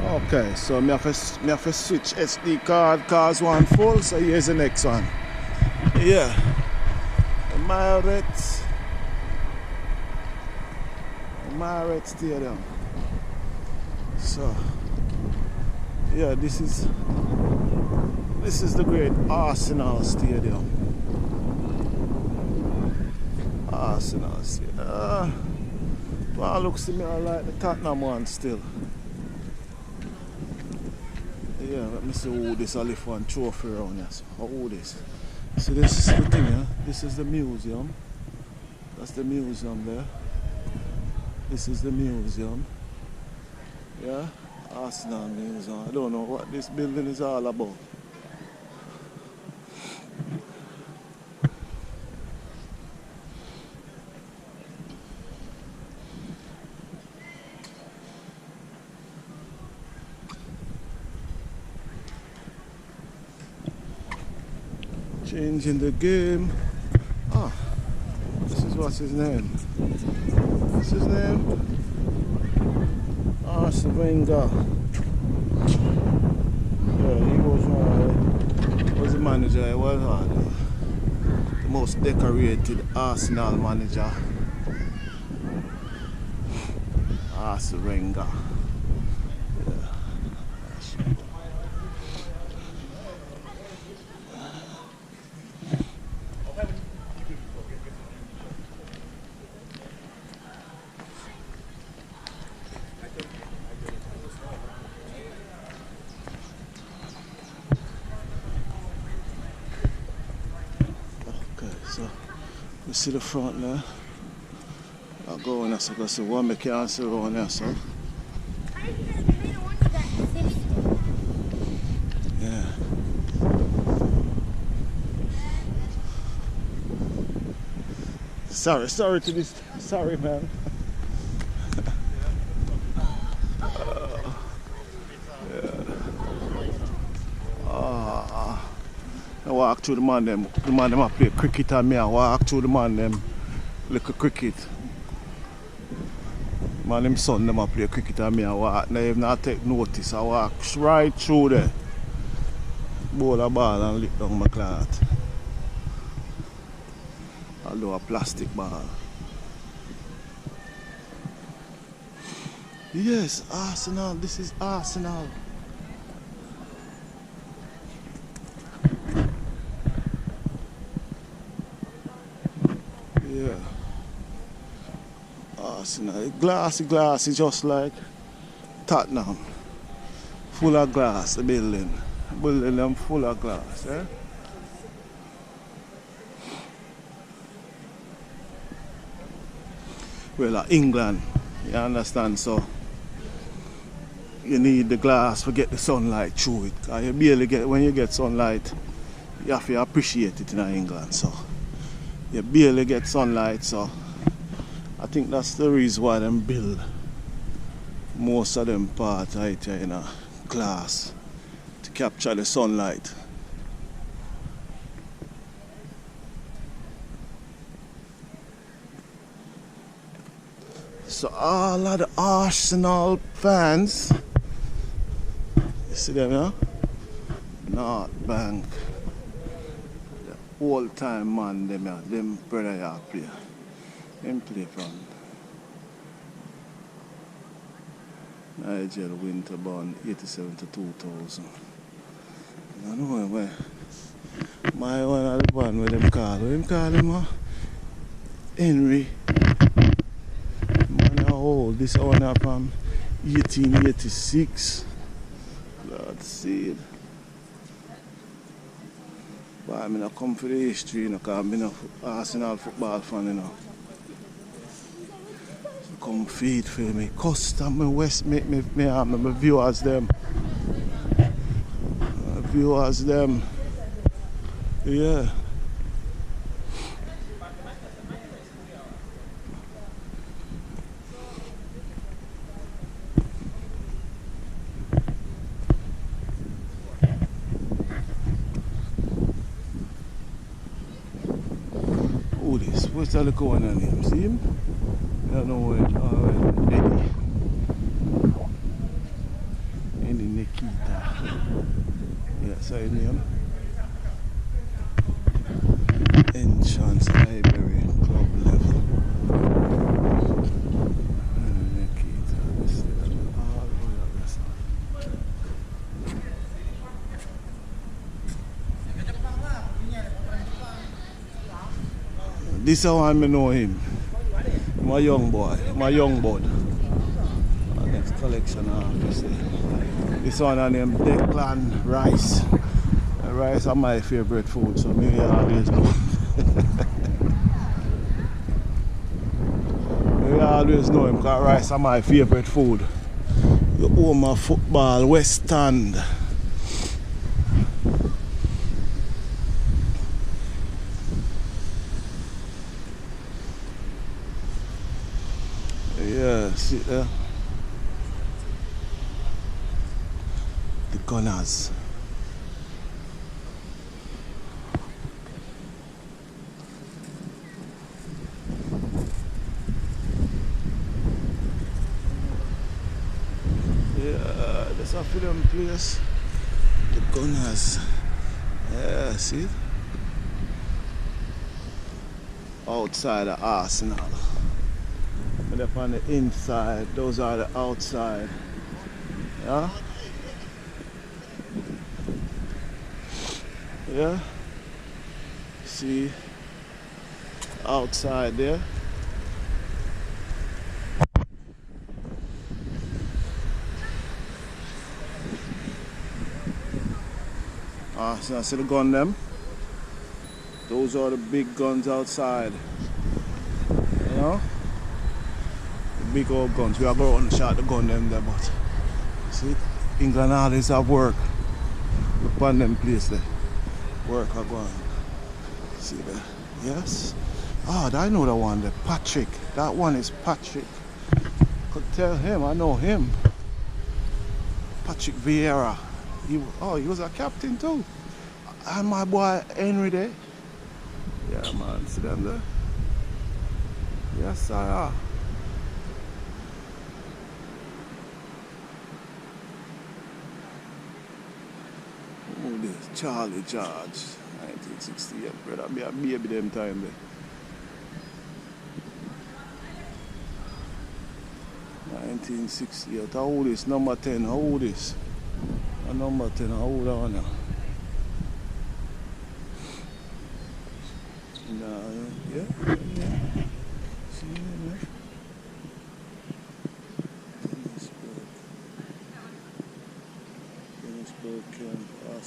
Okay, so me have to switch SD card cause one full, so here's the next one. Yeah. Emirates Stadium. So yeah, this is the great Arsenal Stadium. Arsenal Stadium. Well, looks to me like the Tottenham one still. Yeah, let me see who this Olive one trophy around here. So, who this? So this is the thing, yeah? This is the museum. That's the museum there. This is the museum. Yeah, Arsenal Museum. I don't know what this building is all about. Changing the game. Ah, this is what's his name. What's his name? Arsene Wenger. Yeah, he was the manager. He was the most decorated Arsenal manager. Arsene Wenger. So you see the front there. I'll go in there, so I see one me can't see around there, so. Yeah. Sorry to this. Sorry, man. I walk through the man them a play cricket and me I walk through the man them little cricket. Man them son them a play cricket and me I walk, they even not take notice. I walk right through there. Bowl a ball and lick down my cloth. Although a plastic ball. Yes, Arsenal, this is Arsenal. Yeah. Arsenal. Glassy, just like Tottenham. Full of glass, the building. Building them full of glass, eh? Well, England, you understand, so you need the glass to get the sunlight through it. You barely get, when you get sunlight, you have to appreciate it in England, so you barely get sunlight, so I think that's the reason why them build most of them parts right here in a glass to capture the sunlight. So all of the Arsenal fans, you see them, yeah? North Bank. The old time man, them brother here play. Them play from Nigel Winterborn 87 to 2000. I don't know where. My one of the one where them call him Henry. Old. This one up from 1886. Lord see it. But I'm not come for the history, you know, because I'm not Arsenal football fan, you know. So come feed for me. Custom me West make me viewers them. Viewers them. Yeah. What's that going on here? See him? I don't know where. Eddie. side name. Entrance Library Club level. This is how I know him. My young boy, my young bud. Next collection obviously. This one I named Declan Rice. Rice are my favorite food, so me always know. I always know him because rice are my favorite food. The home of football, West Stand. Yeah, see there? The Gunners. Yeah, that's a film place. The Gunners. Yeah, see? Outside the Arsenal. And up on the inside, those are the outside. Yeah? Yeah? See? Outside there. So I see the gun them. Those are the big guns outside. You know? The big old guns. We are going to shot the gun them there, but see, England always have work. Look on them place there. Work are going. See there? Yes? Ah, I know the one there. Patrick. That one is Patrick. Could tell him, I know him. Patrick Vieira. He was a captain too. And my boy Henry there. Yeah man, see them there? Yes sir. Oh this Charlie George, 1968, brother. Be a baby them time there. 1968. How old is number 10? How old is? Number 10, how old are now? Yeah. See him, yeah? Johannesburg camp,